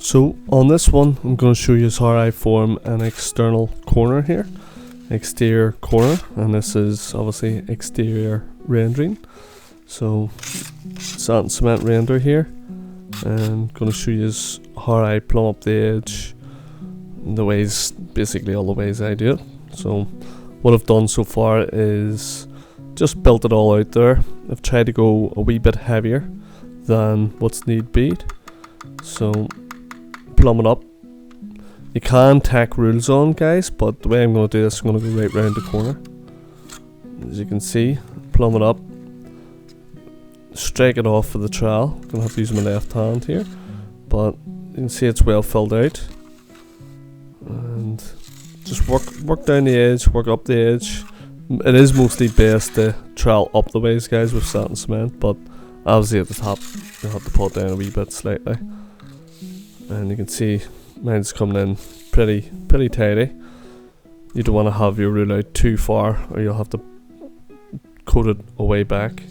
So on this one, I'm going to show you how I form an external corner here, exterior corner, and this is obviously exterior rendering. So sand and cement render here, and going to show you how I plumb up the edge, basically all the ways I do it. So what I've done so far is just built it all out there. I've tried to go a wee bit heavier than what's need be. So plumb it up. You can tack rules on, guys, but the way I'm going to do this, I'm going to go right round the corner. As you can see, plumb it up, strike it off with the trowel. I'm going to have to use my left hand here, but you can see it's well filled out. And just work down the edge, work up the edge. It is mostly best to trowel up the ways, guys, with sand and cement, but obviously at the top you'll have to pull it down a wee bit slightly. And you can see mine's coming in pretty tidy. You don't want to have your rule out too far, or you'll have to coat it away back.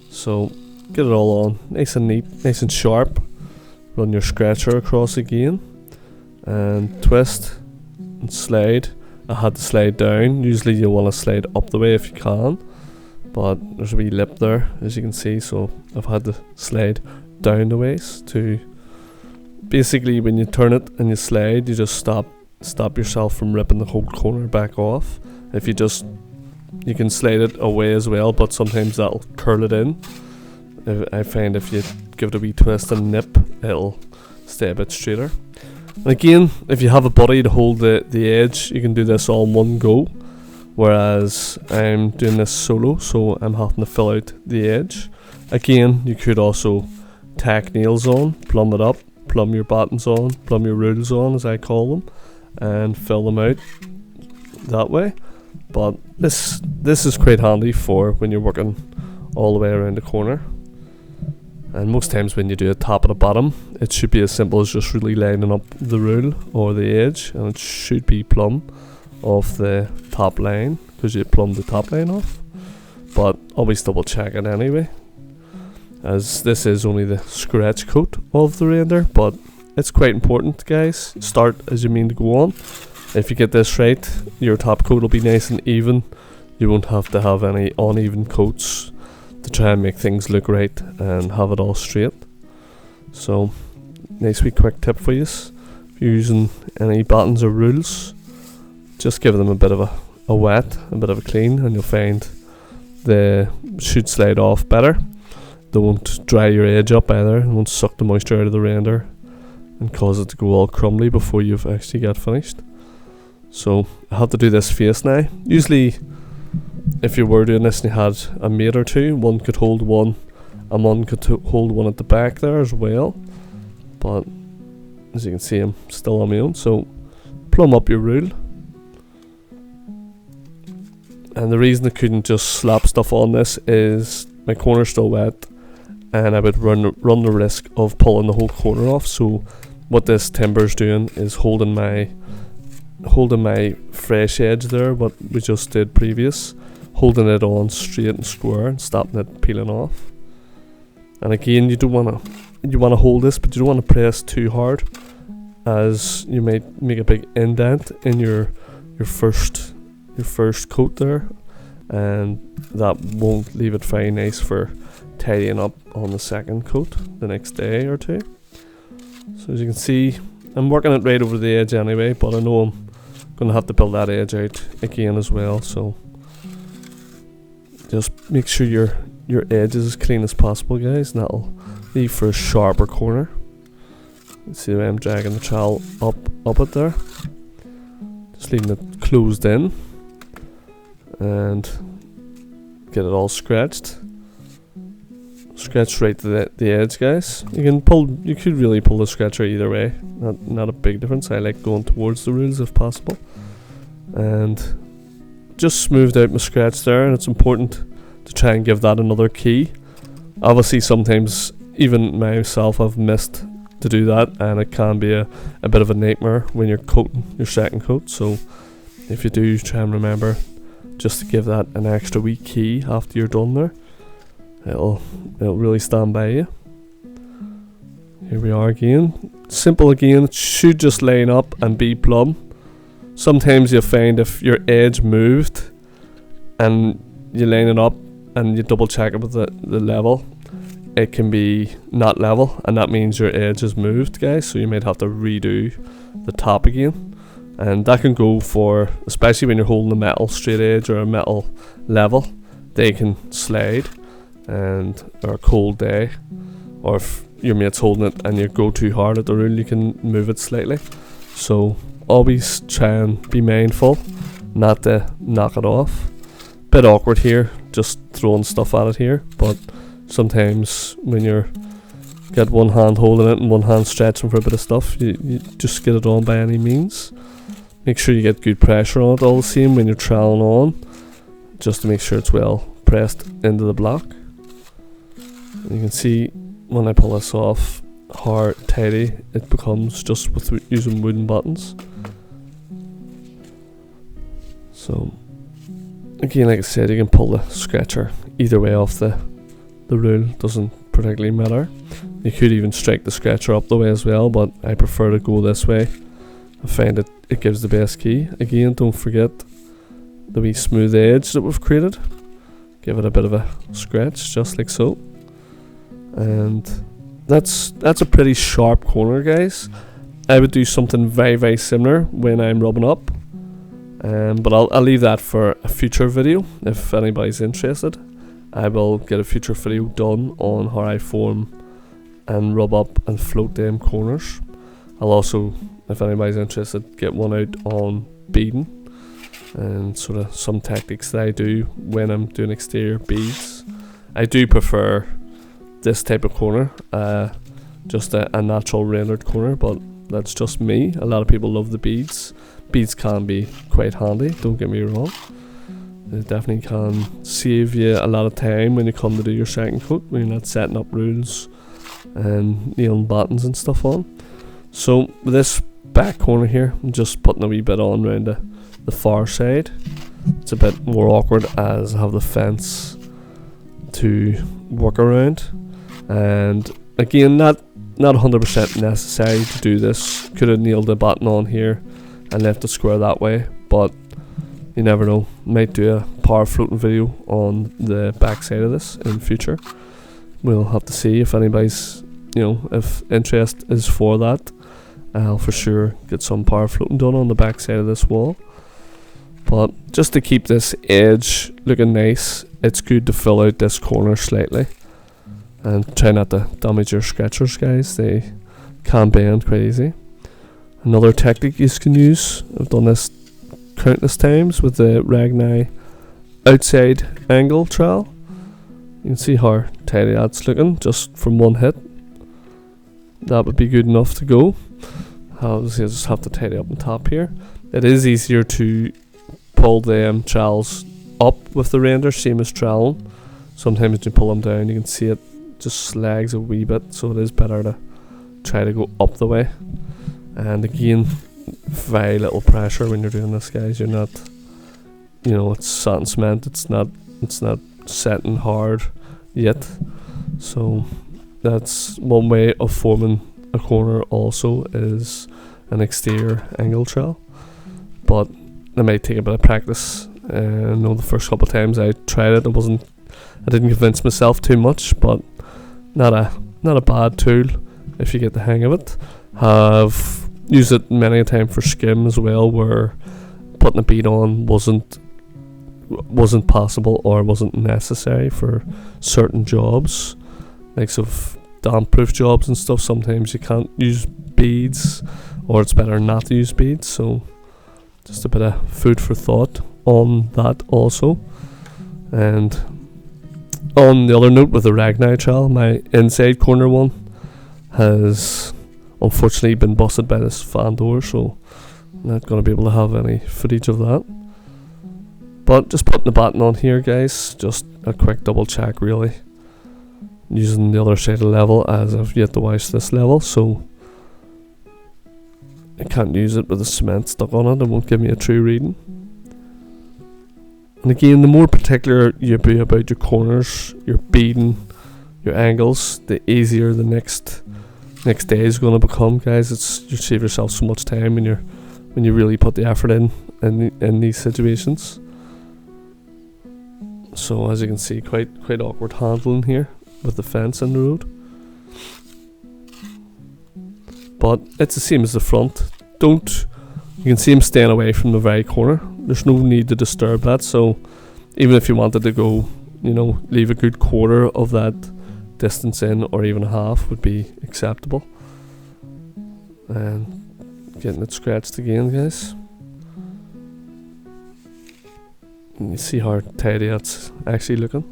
So get it all on nice and neat, nice and sharp. Run your scratcher across again and twist and slide. I had to slide down. Usually you want to slide up the way if you can, but there's a wee lip there, as you can see, so I've had to slide down the ways to basically, when you turn it and you slide, you just stop yourself from ripping the whole corner back off. If you can slide it away as well, but sometimes that'll curl it in. I find if you give it a wee twist and nip, it'll stay a bit straighter. And again, if you have a buddy to hold the edge, you can do this all in one go, whereas I'm doing this solo, so I'm having to fill out the edge. Again, you could also tack nails on, plumb it up, plumb your battens on, plumb your rules on, as I call them, and fill them out that way. But this is quite handy for when you're working all the way around the corner. And most times when you do a top and a bottom, it should be as simple as just really lining up the rule or the edge, and it should be plumb off the top line, because you plumb the top line off. But always double check it anyway, as this is only the scratch coat of the render, but it's quite important, guys. Start as you mean to go on. If you get this right, your top coat will be nice and even. You won't have to have any uneven coats to try and make things look right and have it all straight. So nice wee quick tip for you: if you're using any battens or rules, just give them a bit of a wet, a bit of a clean, and you'll find they should slide off better. They won't dry your edge up either, and won't suck the moisture out of the render and cause it to go all crumbly before you've actually got finished. So I have to do this face now. Usually if you were doing this and you had a mate or two, one could hold one and one could hold one at the back there as well, but as you can see, I'm still on my own. So plumb up your rule, and the reason I couldn't just slap stuff on this is my corner's still wet, and I would run the risk of pulling the whole corner off. So what this timber's doing is holding my fresh edge there, what we just did previous, holding it on straight and square and stopping it peeling off. And again, you want to hold this, but you don't want to press too hard, as you might make a big indent in your first coat there, and that won't leave it very nice for tidying up on the second coat the next day or two. So as you can see, I'm working it right over the edge anyway, but I know I'm going to have to build that edge out again as well. So just make sure your edge is as clean as possible, guys, and that'll leave for a sharper corner. You see the way I'm dragging the trowel up it there, just leaving it closed in, and get it all scratched right to the edge, guys. You could really pull the scratcher either way, not a big difference. I like going towards the rules if possible, and just smoothed out my scratch there. And it's important to try and give that another key. Obviously sometimes even myself I've missed to do that, and it can be a bit of a nightmare when you're coating your second coat. So if you do, try and remember just to give that an extra wee key after you're done there. It'll really stand by you. Here we are again. simple again. It should just line up and be plumb. Sometimes you'll find if your edge moved and you line it up and you double check it with the level, it can be not level, and that means your edge is moved, guys, so you might have to redo the top again. And that can go for, especially when you're holding a metal straight edge or a metal level, they can slide, and or a cold day, or if your mate's holding it and you go too hard at the rule, you can move it slightly. So always try and be mindful not to knock it off. Bit awkward here, just throwing stuff at it here, but sometimes when you're got one hand holding it and one hand stretching for a bit of stuff, you just get it on by any means. Make sure you get good pressure on it all the same when you're troweling on, just to make sure it's well pressed into the block. And you can see when I pull this off how tidy it becomes just with using wooden buttons. So again, like I said, you can pull the scratcher either way off the rule, doesn't particularly matter. You could even strike the scratcher up the way as well, but I prefer to go this way. I find it gives the best key. Again, don't forget the wee smooth edge that we've created. Give it a bit of a scratch, just like so. And that's a pretty sharp corner, guys. I would do something very, very similar when I'm rubbing up. But I'll leave that for a future video. If anybody's interested, I will get a future video done on how I form and rub up and float them corners. I'll also, if anybody's interested, get one out on beading and sort of some tactics that I do when I'm doing exterior beads. I do prefer this type of corner, just a natural rendered corner, but that's just me. A lot of people love the beads. Beads can be quite handy, don't get me wrong. It definitely can save you a lot of time when you come to do your second coat, when you're not setting up rules and nailing battens and stuff on. So with this back corner here, I'm just putting a wee bit on around the far side. It's a bit more awkward as I have the fence to work around, and again, not 100% necessary to do this. Could have nailed the batten on here and left it square that way, but you never know. Might do a power floating video on the back side of this in future. We'll have to see if anybody's, if interest is for that. I'll for sure get some power floating done on the back side of this wall. But just to keep this edge looking nice, it's good to fill out this corner slightly. And try not to damage your scratchers, guys. They can bend quite easy. Another tactic you can use, I've done this countless times with the Ragnai outside angle trowel. You can see how tidy that's looking just from one hit. That would be good enough to go. I'll just have to tidy up on top here. It is easier to pull the trowels up with the render, same as troweling. Sometimes when you pull them down, you can see it just slags a wee bit, so it is better to try to go up the way. And again, very little pressure when you're doing this, guys. You're not, it's satin cement. It's not setting hard yet. So that's one way of forming a corner. Also, is an exterior angle trowel, but it might take a bit of practice. I know the first couple of times I tried it, I didn't convince myself too much, but not a bad tool if you get the hang of it. Have used it many a time for skim as well, where putting a bead on wasn't possible or wasn't necessary for certain jobs, like of damp proof jobs and stuff. Sometimes you can't use beads, or it's better not to use beads. So just a bit of food for thought on that also. And on the other note, with the Ragnai trowel, my inside corner one has unfortunately been busted by this fan door, so I'm not going to be able to have any footage of that. But just putting the batten on here, guys, just a quick double check really, using the other side of the level, as I've yet to wash this level, so I can't use it with the cement stuck on it. It won't give me a true reading. And again, the more particular you be about your corners, your beading, your angles, the easier the next next day is going to become, guys. It's, you save yourself so much time when you really put the effort in these situations. So as you can see, quite awkward handling here with the fence in the road, but it's the same as the front. You can see him staying away from the very corner. There's no need to disturb that. So even if you wanted to go, you know, leave a good quarter of that distance in, or even half, would be acceptable. And getting it scratched again, guys. And you see how tidy that's actually looking.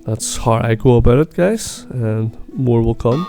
That's how I go about it, guys, and more will come.